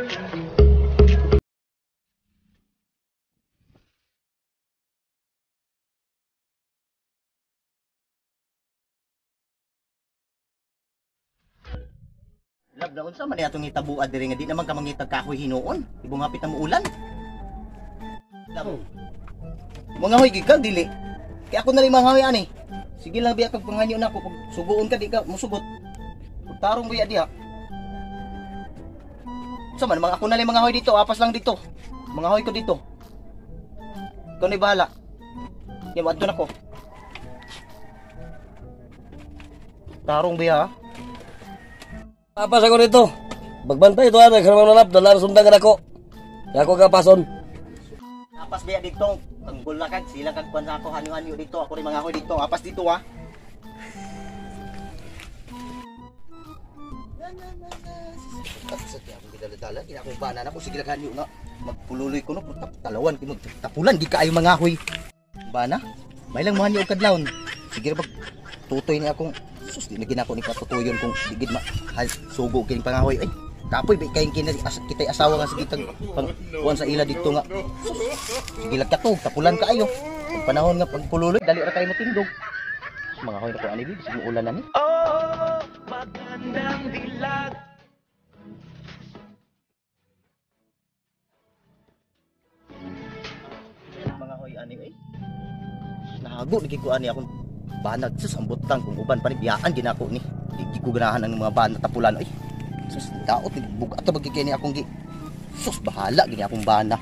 Lab na unsa man atong itabuad diri nga di naman ka mangitag kahoy hinuon. Ibong hapit na muulan. Lab. Mga hoy gigag dili. Kaya ako na rin manghawi ani. Sige lang biya kag panganyo nako pag suguon ka di ka musugot. Tarong biya diha. Sa man mga ako na rin mga hoy dito, apas lang dito. Mga hoy ko dito. Ikaw na bahala. Yan adto nako. Tarong biya. Apa sa ko dito? Bagbantay ito ana karang nanap dalan sundan ako. Kaya ako kapason. Apas biya dito. Ang bola kag sila kag kwan ako hanyo-hanyo dito. Ako rin mga hoy dito. Apas dito ha. Sa tiya akong gidala-dala, kaya akong bana na ko sige hanyo nga. Magpululoy ko no, talawan ko tapulan di kaayo mga hoy. Bana, may lang mo hanyo og kadlawon. Sige ra pag tutoy ni akong sus di lagi na ako ni patutuyon kung digid sugo kining pangahoy ay kapoy bay kayong kitay asawa nga sige tag kuan sa ila dito nga sus sige lang kato tapulan kaayo pag panahon nga pagpululoy dali ra kayo matindog mga hoy na ko ani big sige ulan na ni oh magandang dilag mga hoy ani ay nahago lagi ko ani akong banag sus ang butang kung uban pa ni biyaan ginako ni di ko ganahan ang mga bana tapulan ay sus daot ni bugat ta magkikini akong gi sus bahala gini akong bana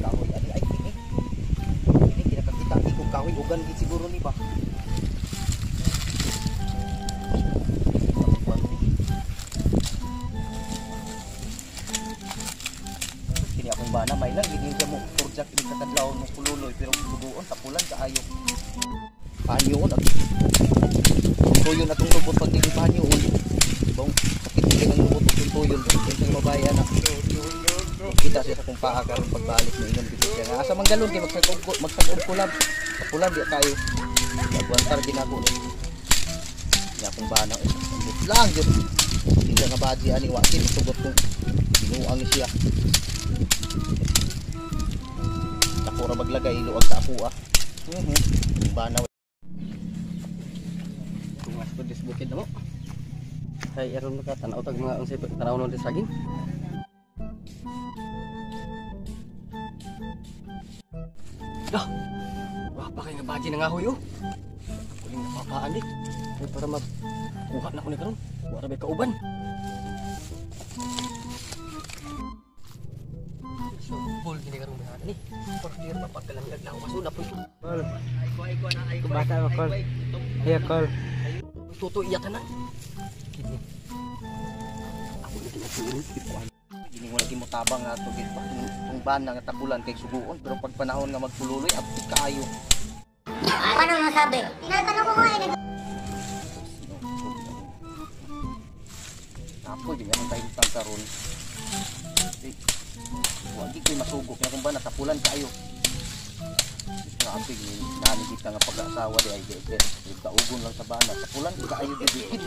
kahoy ani ay ini kinakakita ko kahoy ugan gid siguro ni ba akong bana may lang gini siya mo project ni kakadlaw mo pululoy pero suguon tapulan kaayo panyon at tuyon atong lubot pag dili panyon bong sakit din ang lubot ng tuyon kung mabaya na kita siya sa kung paa karon pagbalik mo inom dito kaya asa manggalon kay magsagog ko lang tapulan di kayo nagwantar ginako ni akong bana lubot lang jud hindi nga badi ani wa kin sugot kung binuang siya Pura maglagay luwag sa ako banaw tumas ko disbukid na mo ay aron makatanaw tag mga unsay tanaw nun saging dah wapa kay nga baji na nga hoy kuling napapaan di para magkuha na ko ni karon wala bay kauban bol gini karong bahan ni portir mapagkalanglag na masuna po kol ay bata mo kol ay kol tuto iya tanan gini ako dito na tuloy gini wala gimo tabang nga to gid kung bana nga tapulan kay suguon pero pag panahon nga magpululoy abti kaayo ano masabi tinatanong ko nga tapo gini ang tayo pang karon wag di ko masugok na kung ba natapulan kayo grabe ni nani kita nga pag-asawa di ay kaugon lang sa bana tapulan kayo dikit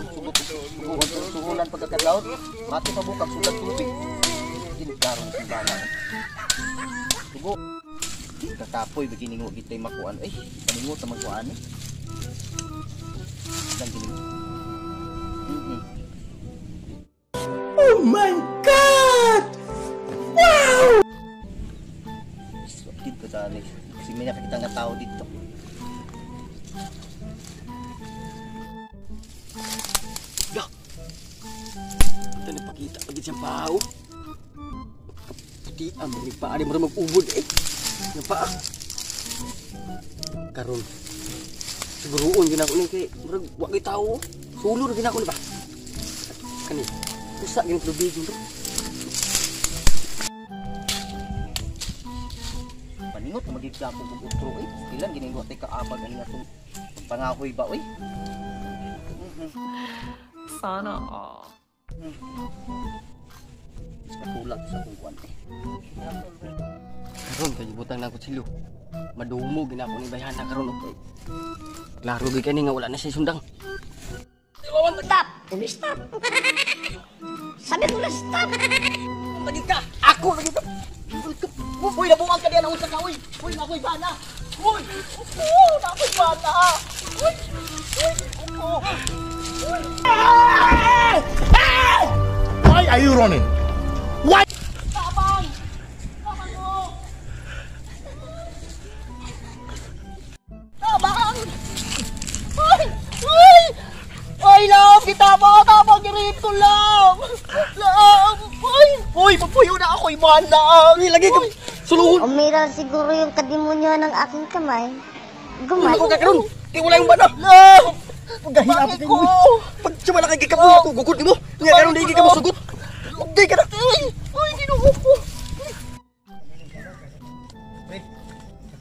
sugulan pagkakadlawon mati pabukak sulat tubig din karon sa bana sugo kakapoy begini ngo gitay makuan ay paningot ta magkuan ni dan gini oh my god wow dito sa alis kasi may nakakita nga tao dito dah ito napakita pagit siyang pao puti ang mga paari mo rin mag-ubod yung paa karon siguroon ginako ni kay murag wa kay tao sulur ginako ni ba kani usa gin tubig dito paningot magigya ko utro ilan gini ko tay kaabag ani atong pangahoy ba oy sana katulad sa kung kuan karon kay butang na kutsilyo. Madumo gina ko ni bayana karon okay. Klaro gyud kani nga wala na siya sundang. Stop! Stop! Sabi ko na stop! Lagi ka. Ako lagi ka. Uy, nabuang ka diyan ang unsa ka, uy. Uy, nakoy bana. Uy, nakoy bana. Uy, upo. Why are you running? Why? Tabang! Tabang mo! Tabang! Uy! Uy! Uy, lang! Kitabang! Tabang! Girito lang! Lang! Uy! Uy! Magpuyo na ako! Iman lang! Lagi ka. Suluhon. Umira siguro yung kadimonyo ng aking kamay. Gumay. Ako ka karon. Kay wala yung bana. Lang! Pagahilap Bakit ko. ko? Pag sumala kay gikapoy ako gugod nimo. Nya karon di ka masugot. Ugay ka na. Uy! Uy! Ginuho ko! Pre.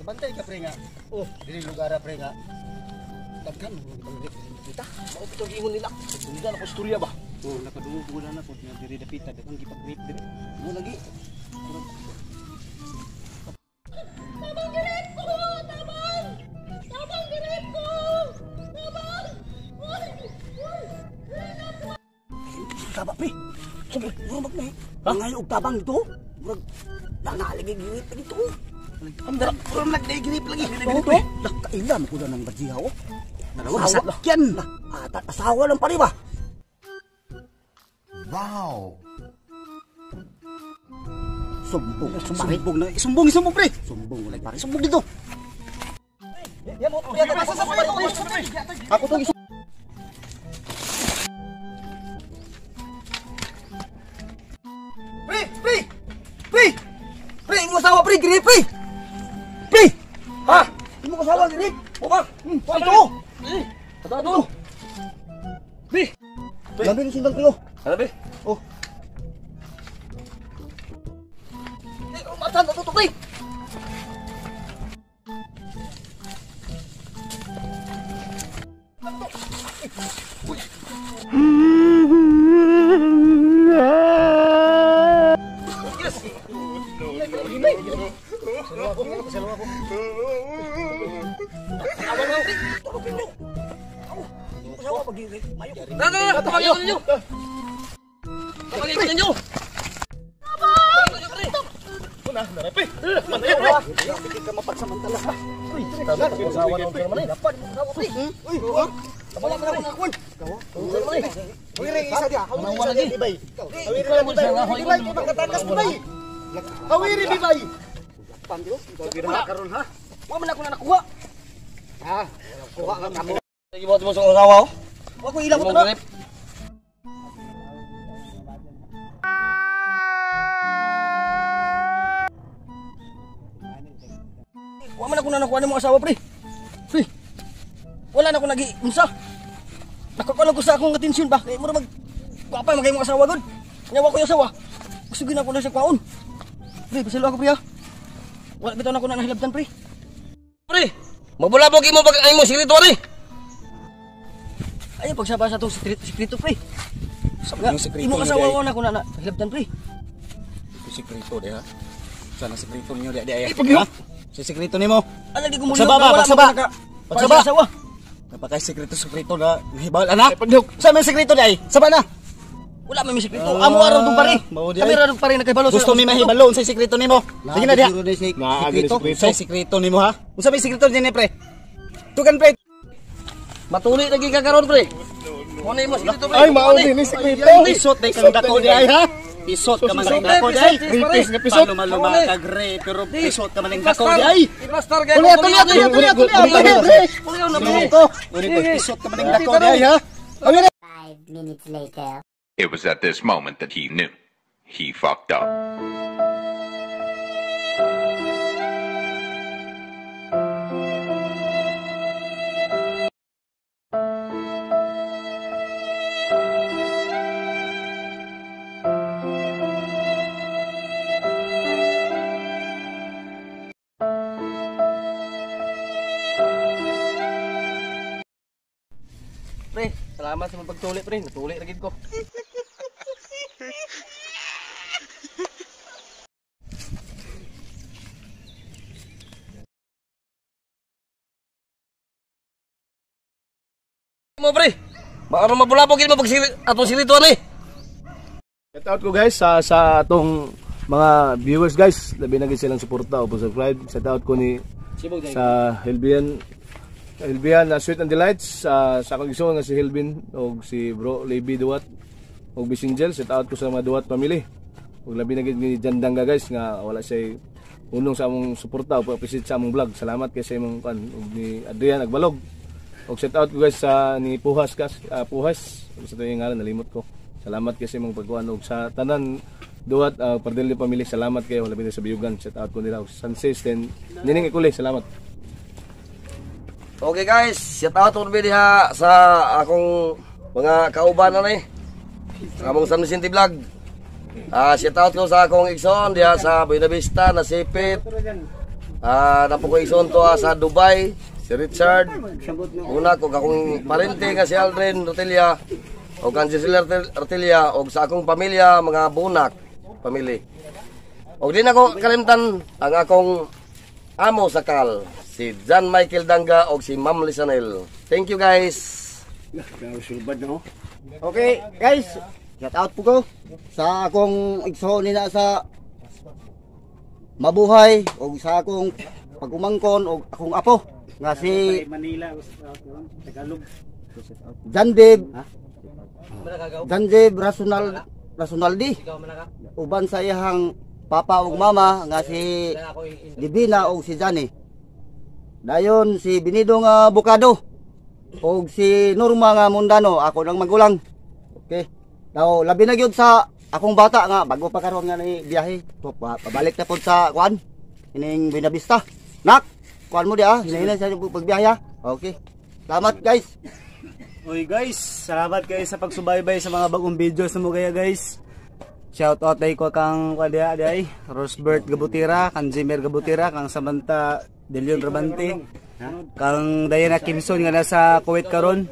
Bantay ka pre nga. Oh, dili lugar pre nga. Daghan mo kita. Mao to giingon nila. Sundan ako istorya ba. Oh, nakadungog ko na ko nga diri dapita daghang gipag-rape diri. Mo lagi. Tabang! Girit ko! Tabang! Tabang! Girit ko! Tabang! Uy! Taba pre. Sabi, murag na. Ngayon og tabang dito. Murag nangaligig gilip dito. Amdara, murag nagdigilip lagi. Dito. Nakailan ko na ng badyaw. Dalawa sakyan. Asawa lang pare ba? Wow. Sumbong na. Sumbong pre. Sumbong ulit pare. Sumbong dito. Yan mo. Yan ka sa pare. Ako tong Pre! Pre! Pre! Pre! Imo asawa pre! Giri pre! Pre! Ha? Imo asawa giri? O ba? Ito! Ito! Pre! Labi ni sindang kayo. Ano pre? Oh. Matan ito pre! Hawiri di bay. Wa man ako na nakuha. Ha, kuha ka kamo. Ibot mo sa asawa ko. Wa ko ilang mo na. Wa man ako na nakuha ni mo asawa pre. Pre. Wala na ako nag-unsa. Nakakulang ko sa akong atensyon ba? Kaya mo na kuwapa magay mo asawa gud. Nyawa ko yung asawa. Gusto gina ko na sa kwaon. Pre, pasalo ako pre ha. Wala bitaw na ako na nahilabtan pre. Pre, magbulabog imo pag ay mo sikreto pre. Ayun pagsaba sa to sikreto pre. Sabi sikreto. Imo asawa ko na ko na nahilabtan pre. Sikreto de ha. Sana sikreto niyo di ay. Pagyo. Si sikreto nimo. Ano di ko mo Pagsaba. asawa. Napakay sikreto na hibal ana. Sa may sikreto di ay. Saba na. Wala may sikreto. Amo araw dong pare. Kami araw pare nagkabalo sa. Gusto mi mahibalo sa sikreto nimo. Sige na diha. Sikreto. Sa sikreto nimo ha. Unsa may sikreto dinhi pre? Tugan pre. Matuli lagi ka karon pre. Mo na imo sikreto pre. Ay, mao din ni sikreto. Isot day kang dako di ay ha. Isot ka man ng dako di ay. Ripis nga pisot. Maluma ka gre pero isot ka man ng dako di ay. Ibastar kay. Isot ka man ng dako di ay ha. 5 minutes later. It was at this moment that he knew. He fucked up. Pre, salamat sa pagtuli pre. Natuli lagi ko. Mo pre. Maaro mabulabog gid mo pag atong silituan eh. Shout out ko guys sa atong mga viewers guys. Labi na gid silang suporta o subscribe. Shout out ko ni sa Hilbian na Sweet and Delights sa akong igsoon nga si Hilbin o si Bro Levi Duwat o Bisingel. Shout out ko sa mga Duwat family. Ug labi na gid ni Jandanga guys nga wala siya unong sa among suporta o appreciate sa among vlog. Salamat kay sa imong kan ug ni Adrian Agbalog. Og shout out ko guys sa ni Puhas Puhas sa to yung ngalan nalimot ko. Salamat kay sa imong pagkuan og sa tanan Duwat Pardilli family. Salamat kayo labi na sa biyugan. Shout out ko nila Sanses then Nining Ikuli. Salamat. Okay guys, shout out to diha sa akong mga kaubanan eh. Sa among San Vicente Vlog. Shout out ko sa akong igsoon diha sa Buena Vista na sipit. Napo ko igsoon to sa Dubai, si Richard. Una ko akong parente nga si Aldrin Rotelia o kan Gisela Rotelia og sa akong pamilya mga bunak family. Og din ako kalimtan ang akong amo sa Kal, si John Michael Danga og si Ma'am Lisanel. Thank you guys. Okay, guys. Shout out po ko sa akong igsoon nila sa mabuhay o sa akong pagumangkon o akong apo nga si Jandev Rasunaldi uban sa iyang papa ug mama nga si Divina o si Jani. Dayon si Binidong Bukado o si Norma nga Mundano ako nang magulang. Okay. Daw labi na gyud sa akong bata nga bago pa karon nga ni biyahe. Pabalik na pod sa kuan ining Buena Vista. Nak, kuan mo di hinahinay sa pagbiyahe. Okay. Salamat guys. Oy guys, salamat kayo sa pagsubaybay sa mga bagong video sa mo kaya guys. Shout out ay ko kang kuan ay Rosbert Gabutira, kang Jimer Gabutira, kang Samantha Delion Rabante, kang Diana Kimson nga nasa Kuwait karon.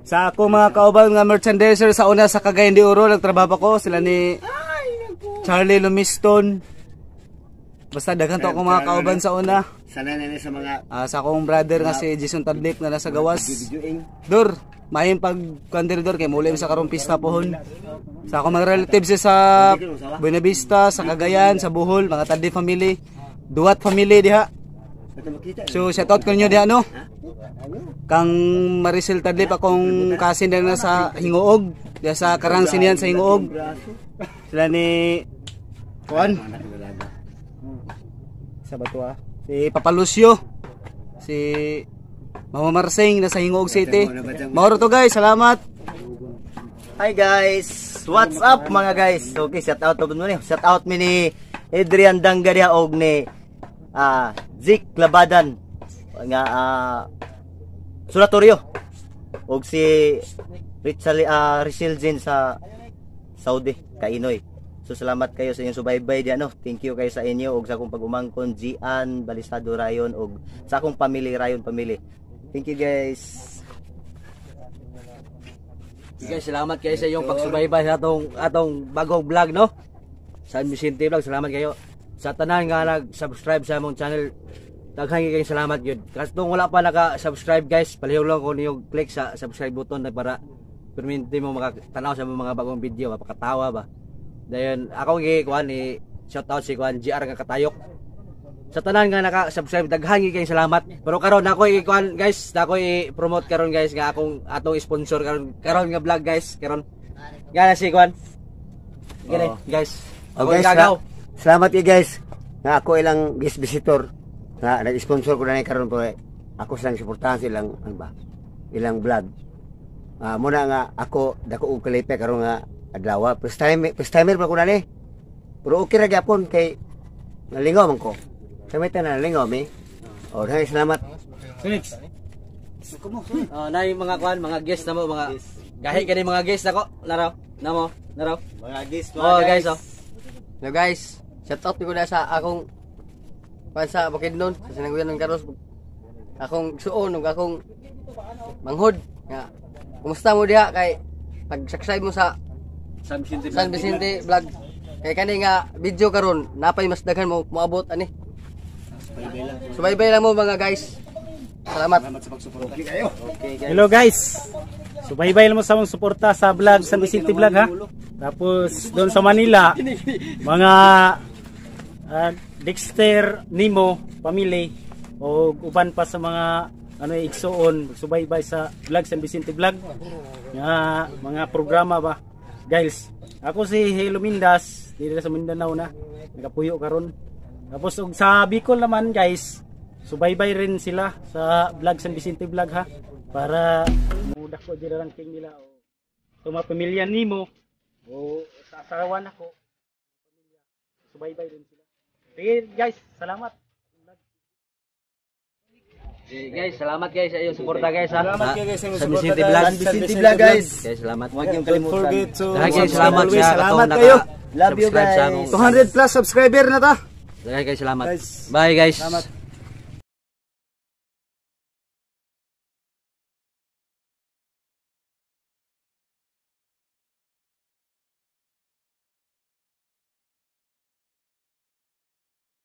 Sa ako mga kauban nga merchandiser sa una sa Cagayan de Oro nagtrabaho ko sila ni Charlie Lumiston. Basta daghan to ako mga kauban sa una. Sana na sa mga sa akong brother nga si Jason Tadlip nga nasa gawas. Dor, mahim pag kandirador kay muli sa karong pista pohon. Sa akong mga relatives sa Buena Vista, sa Cagayan, sa Bohol, mga Tadlip family, Duwat family diha. So shout out ko niyo diha no. Kang Maricel Tadlip akong kasin na sa Hingoog, diha sa Karangsinian sa Hingoog. Sila ni Juan. Sa Batua. Si Papa Lucio, si Mama Marsing nasa Hingoog City. Mauro to guys, salamat. Hi guys, what's up mga guys? Okay, shout out to ni. Shout out mi ni Adrian Danga diha og ni Zik Labadan nga Sulatorio og si Richel Jin sa Saudi Kainoy. So salamat kayo sa inyong subaybay diyan no. Thank you kayo sa inyo og sa akong pag-umangkon Gian Balisado Rayon og sa akong family Rayon family. Thank you guys. Guys, salamat kayo sa iyong pagsubaybay sa atong bagong vlog no. San Vicente Vlog, salamat kayo. Sa tanan nga nag-subscribe sa among channel, daghan kayo salamat gyud. Kasi kung wala pa naka-subscribe guys, palihog lang ko niyo click sa subscribe button na para perminti mo makatanaw sa mga bagong video, mapakatawa ba. Dayon ako kuan ni shout out si kuan GR nga Katayok. Sa tanan nga naka-subscribe daghan kayo salamat. Pero karon ako kuan guys, ako i-promote karon guys nga atong sponsor karon nga vlog guys, karon. Gana si kuan. Gani guys. Okay, guys, salamat kayo guys. Nga ako ilang guest visitor nga nag-sponsor ko na ni karon po. Ako silang suportahan silang ano ba? Ilang vlog. Muna nga ako dako og kalipe karon nga adlaw. First timer pa ko na ni. Pero okay ra gyapon kay nalingaw man ko. Kami tanan nalingaw mi. Oh, dahil salamat. Phoenix. Nay mga kuan, mga guest namo, mga gahi kani mga guest nako. Naraw. Mga guest guys. Hello guys, shout out ko na sa akong pansa Bukidnon, sa sinangguyan ng Karos. Akong suon ug akong manghod nga. Kumusta mo diha kay pag-subscribe mo sa San Vicente Vlog. Kay kani nga video karon napay mas daghan mo moabot ani. Subaybay lang mo mga guys. Salamat. Salamat sa pagsuporta kayo. Okay guys. Hello guys. Subaybay mo sa mong suporta sa vlog San Vicente Vlog ha. Tapos doon sa Manila, mga Dexter, Nemo, family o uban pa sa mga igsoon subaybay sa vlog San Vicente Vlog. Mga programa ba. Guys, ako si Helo Mindas, dito sa Mindanao na. Nagapuyo karon. Tapos sa Bicol naman guys, subaybay rin sila sa vlog San Vicente Vlog ha. Para mudah ko dira ranking nila o sa mga pamilya nimo o sa asawa nako. Subaybay rin sila. Sige guys, salamat. Guys, salamat guys sa iyong suporta guys ha. Salamat kayo guys sa San suporta. Vicente Vlog. San Vicente Vlog guys. Guys, salamat. Huwag niyong Don't kalimutan. forget to Guys, salamat always. sa Salamat katong kayo. Love you subscribe sa guys. among 200 plus subscriber na ta. Guys, salamat. Guys. Bye guys. Salamat.